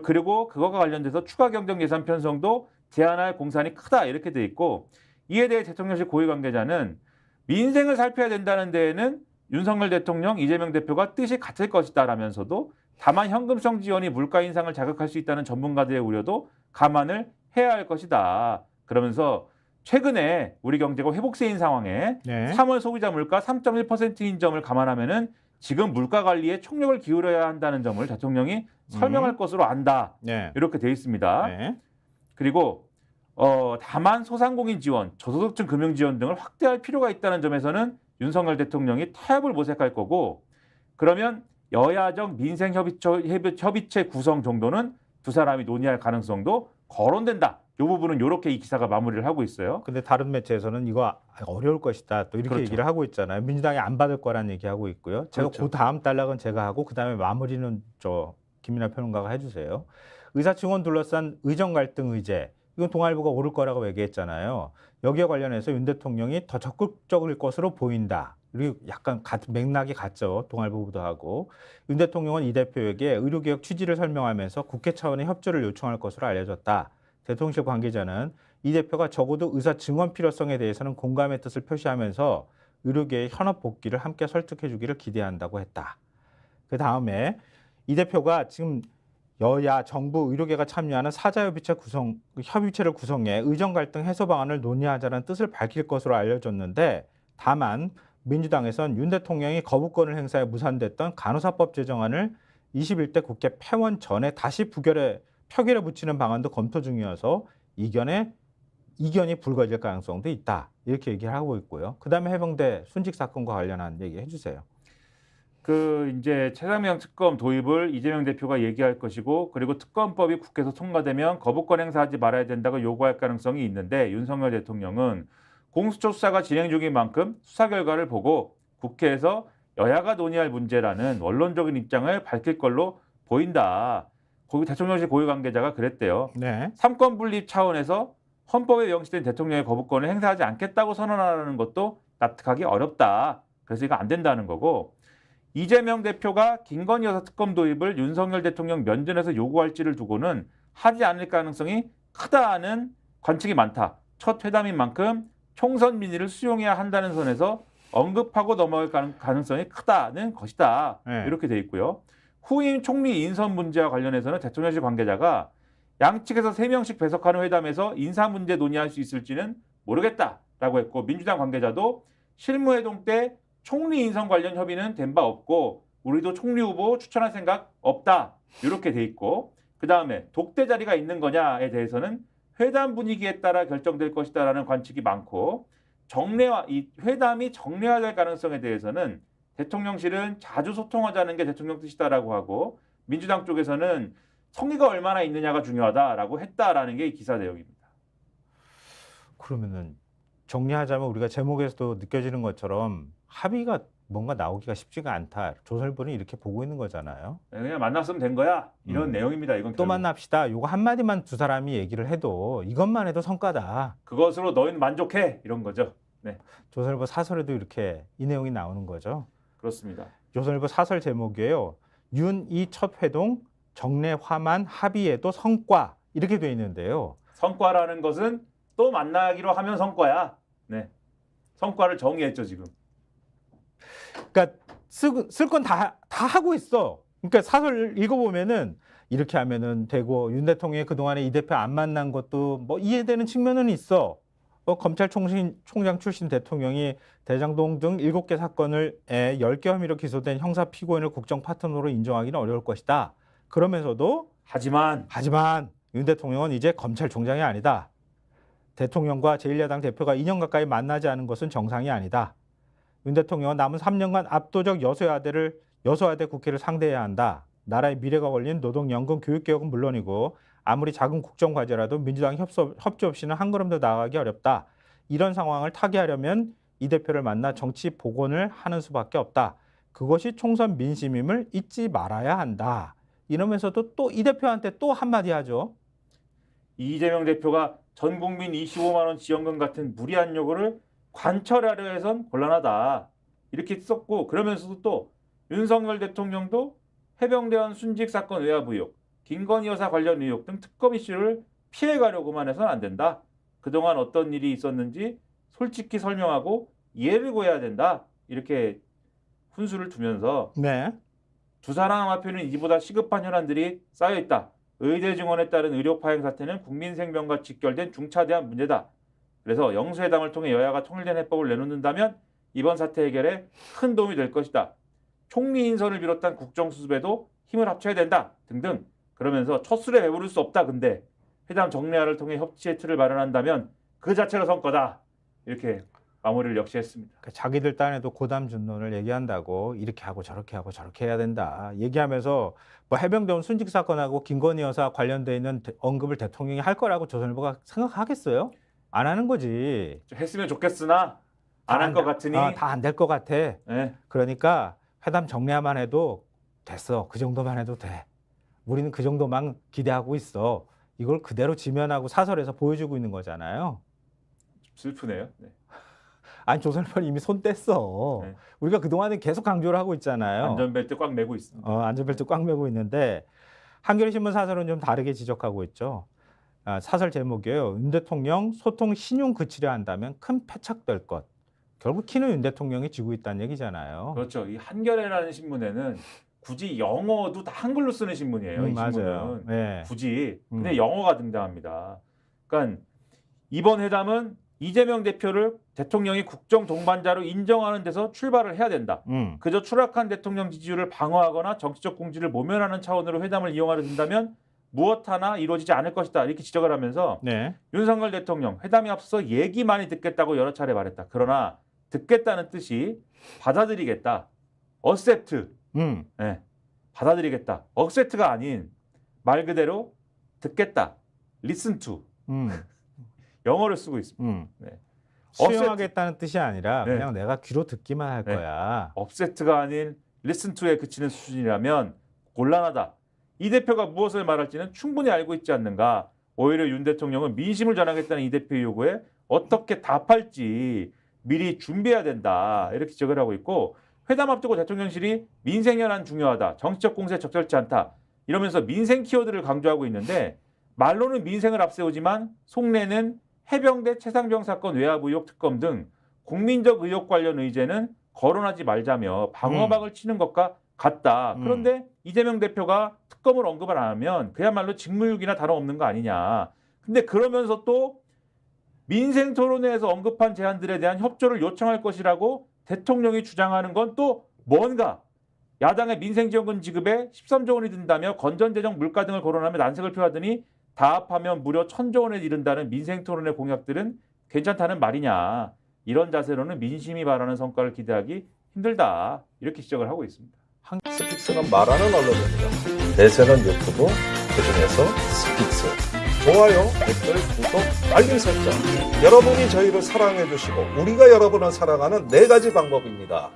그리고 그거가 관련돼서 추가 경정 예산 편성도 제한할 공산이 크다 이렇게 돼 있고 이에 대해 대통령실 고위 관계자는 민생을 살펴야 된다는 데에는 윤석열 대통령, 이재명 대표가 뜻이 같을 것이다라면서도 다만 현금성 지원이 물가 인상을 자극할 수 있다는 전문가들의 우려도 감안을 해야 할 것이다. 그러면서 최근에 우리 경제가 회복세인 상황에 3월 소비자 물가 3.1%인 점을 감안하면은 지금 물가 관리에 총력을 기울여야 한다는 점을 대통령이 설명할 것으로 안다. 이렇게 돼 있습니다. 그리고 다만 소상공인 지원, 저소득층 금융 지원 등을 확대할 필요가 있다는 점에서는 윤석열 대통령이 타협을 모색할 거고 그러면 여야정 민생협의체 구성 정도는 두 사람이 논의할 가능성도 거론된다. 이 부분은 이렇게 이 기사가 마무리를 하고 있어요. 근데 다른 매체에서는 이거 어려울 것이다. 또 이렇게 얘기를 하고 있잖아요. 민주당이 안 받을 거라는 얘기하고 있고요. 제가 그 다음 단락은 제가 하고 그다음에 마무리는 김민하 평론가가 해주세요. 의사층원 둘러싼 의정 갈등 의제. 이건 동아일보가 오를 거라고 얘기했잖아요. 여기에 관련해서 윤 대통령이 더 적극적일 것으로 보인다. 그리고 약간 맥락이 같죠. 동아일보보다 하고. 윤 대통령은 이 대표에게 의료개혁 취지를 설명하면서 국회 차원의 협조를 요청할 것으로 알려졌다. 대통령실 관계자는 이 대표가 적어도 의사 증언 필요성에 대해서는 공감의 뜻을 표시하면서 의료계의 현업 복귀를 함께 설득해 주기를 기대한다고 했다. 그 다음에 이 대표가 지금 여야, 정부, 의료계가 참여하는 협의체를 구성해 의정 갈등 해소 방안을 논의하자는 뜻을 밝힐 것으로 알려졌는데 다만 민주당에선 윤 대통령이 거부권을 행사해 무산됐던 간호사법 제정안을 21대 국회 폐원 전에 다시 표결에 붙이는 방안도 검토 중이어서 이견이 불거질 가능성도 있다. 이렇게 얘기를 하고 있고요. 그다음에 해병대 순직 사건과 관련한 얘기 해주세요. 이제 최상병 특검 도입을 이재명 대표가 얘기할 것이고 그리고 특검법이 국회에서 통과되면 거부권 행사하지 말아야 된다고 요구할 가능성이 있는데 윤석열 대통령은 공수처 수사가 진행 중인 만큼 수사 결과를 보고 국회에서 여야가 논의할 문제라는 원론적인 입장을 밝힐 걸로 보인다. 거기 대통령실 고위 관계자가 그랬대요. 삼권 분립 차원에서 헌법에 명시된 대통령의 거부권을 행사하지 않겠다고 선언하는 것도 납득하기 어렵다. 그래서 이거 안 된다는 거고 이재명 대표가 김건희 여사 특검 도입을 윤석열 대통령 면전에서 요구할지를 두고는 하지 않을 가능성이 크다는 관측이 많다. 첫 회담인 만큼 총선 민의를 수용해야 한다는 선에서 언급하고 넘어갈 가능성이 크다는 것이다. 이렇게 돼 있고요. 후임 총리 인선 문제와 관련해서는 대통령실 관계자가 양측에서 3명씩 배석하는 회담에서 인사 문제 논의할 수 있을지는 모르겠다라고 했고 민주당 관계자도 실무회동 때 총리 인선 관련 협의는 된 바 없고 우리도 총리 후보 추천할 생각 없다. 이렇게 돼 있고 그다음에 독대 자리가 있는 거냐에 대해서는 회담 분위기에 따라 결정될 것이다라는 관측이 많고 이 회담이 정례화될 가능성에 대해서는 대통령실은 자주 소통하자는 게 대통령 뜻이다라고 하고 민주당 쪽에서는 성의가 얼마나 있느냐가 중요하다라고 했다라는 게 이 기사 내용입니다. 그러면은 정리하자면 우리가 제목에서도 느껴지는 것처럼 합의가 뭔가 나오기가 쉽지가 않다. 조선일보는 이렇게 보고 있는 거잖아요. 그냥 만났으면 된 거야. 이런 내용입니다. 이건 또 결국. 만납시다. 요거 한마디만 두 사람이 얘기를 해도 이것만 해도 성과다. 그것으로 너희는 만족해. 이런 거죠. 네. 조선일보 사설에도 이렇게 이 내용이 나오는 거죠. 그렇습니다. 조선일보 사설 제목이에요. 윤이 첫 회동 정례화만 합의에도 성과 이렇게 돼 있는데요. 성과라는 것은 또 만나기로 하면 성과야. 네. 성과를 정의했죠 지금. 그러니까 쓸 건 다 하고 있어. 그러니까 사설 읽어보면은 이렇게 하면은 되고 윤 대통령이 그동안에 이 대표 안 만난 것도 뭐 이해되는 측면은 있어. 검찰총장 출신 대통령이 대장동 등 7개 사건을 10개 혐의로 기소된 형사 피고인을 국정 파트너로 인정하기는 어려울 것이다. 그러면서도 하지만 윤 대통령은 이제 검찰총장이 아니다. 대통령과 제1야당 대표가 2년 가까이 만나지 않은 것은 정상이 아니다. 윤 대통령은 남은 3년간 압도적 여소야대 국회를 상대해야 한다. 나라의 미래가 걸린 노동연금 교육개혁은 물론이고 아무리 작은 국정과제라도 민주당 협조 없이는 한 걸음도 나아가기 어렵다. 이런 상황을 타개하려면 이 대표를 만나 정치 복원을 하는 수밖에 없다. 그것이 총선 민심임을 잊지 말아야 한다. 이러면서도 또 이 대표한테 또 한마디 하죠. 이재명 대표가 전 국민 25만 원 지원금 같은 무리한 요구를 관철하려 해선 곤란하다. 이렇게 썼고 그러면서도 또 윤석열 대통령도 해병대원 순직 사건 외압 의혹, 김건희 여사 관련 의혹 등 특검 이슈를 피해가려고만 해서는 안 된다. 그동안 어떤 일이 있었는지 솔직히 설명하고 이해를 구해야 된다. 이렇게 훈수를 두면서 네. 두 사람 앞에는 이보다 시급한 현안들이 쌓여있다. 의대 증언에 따른 의료 파행 사태는 국민 생명과 직결된 중차대한 문제다. 그래서 영수회담을 통해 여야가 통일된 해법을 내놓는다면 이번 사태 해결에 큰 도움이 될 것이다. 총리 인선을 비롯한 국정수습에도 힘을 합쳐야 된다. 등등. 그러면서 첫 술에 배부를 수 없다. 근데 회담 정례화를 통해 협치의 틀을 마련한다면 그 자체로 성과다. 이렇게 마무리를 역시 했습니다. 그러니까 자기들 딴에도 고담 준론을 얘기한다고 이렇게 하고 저렇게 해야 된다. 얘기하면서 뭐 해병대원 순직 사건하고 김건희 여사 관련돼 있는 언급을 대통령이 할 거라고 조선일보가 생각하겠어요? 안 하는 거지. 좀 했으면 좋겠으나 안 할 것 같으니 다 안 될 것 같아. 네. 그러니까 회담 정례화만 해도 됐어. 그 정도만 해도 돼. 우리는 그 정도만 기대하고 있어. 이걸 그대로 지면하고 사설에서 보여주고 있는 거잖아요. 슬프네요. 네. 아니 조선일보는 이미 손 뗐어. 네. 우리가 그동안에 계속 강조를 하고 있잖아요. 안전벨트 꽉 매고 있습니다. 안전벨트 꽉 매고 있는데 한겨레신문 사설은 좀 다르게 지적하고 있죠. 사설 제목이에요. 윤 대통령 소통 신용 그치려 한다면 큰 패착될 것. 결국 키는 윤 대통령이 쥐고 있다는 얘기잖아요. 그렇죠. 이 한겨레라는 신문에는 굳이 영어도 다 한글로 쓰는 신문이에요. 이 맞아요. 신문은 네. 굳이 근데 영어가 등장합니다. 그러니까 이번 회담은 이재명 대표를 대통령이 국정 동반자로 인정하는 데서 출발을 해야 된다. 그저 추락한 대통령 지지율을 방어하거나 정치적 공지를 모면하는 차원으로 회담을 이용하려 든다면 무엇 하나 이루어지지 않을 것이다. 이렇게 지적을 하면서 네. 윤석열 대통령 회담에 앞서 얘기 많이 듣겠다고 여러 차례 말했다. 그러나 듣겠다는 뜻이 받아들이겠다. accept. 네, 받아들이겠다. accept가 아닌 말 그대로 듣겠다. listen to. 영어를 쓰고 있습니다. 네. 수용하겠다는 뜻이 아니라 네. 그냥 내가 귀로 듣기만 할 네. 거야. 업세트가 아닌 listen to에 그치는 수준이라면 곤란하다. 이 대표가 무엇을 말할지는 충분히 알고 있지 않는가. 오히려 윤 대통령은 민심을 전하겠다는 이 대표의 요구에 어떻게 답할지 미리 준비해야 된다. 이렇게 지적을 하고 있고 회담 앞두고 대통령실이 민생 현안 중요하다. 정치적 공세 적절치 않다. 이러면서 민생 키워드를 강조하고 있는데 말로는 민생을 앞세우지만 속내는 해병대 최상병 사건 외압 의혹 특검 등 국민적 의혹 관련 의제는 거론하지 말자며 방어막을 치는 것과 같다. 그런데 이재명 대표가 특검을 언급을 안 하면 그야말로 직무유기나 다름없는 거 아니냐. 근데 그러면서 또 민생 토론회에서 언급한 제안들에 대한 협조를 요청할 것이라고 대통령이 주장하는 건 또 뭔가 야당의 민생지원금 지급에 13조 원이 든다며 건전재정 물가 등을 거론하며 난색을 표하더니 다 합하면 무려 1,000조 원에 이른다는 민생토론의 공약들은 괜찮다는 말이냐. 이런 자세로는 민심이 바라는 성과를 기대하기 힘들다. 이렇게 지적을 하고 있습니다. 스픽스는 말하는 언론입니다. 대세는 유튜브, 그중에서 스픽스. 좋아요, 댓글, 구독, 알림 설정. 여러분이 저희를 사랑해 주시고 우리가 여러분을 사랑하는 4가지 방법입니다.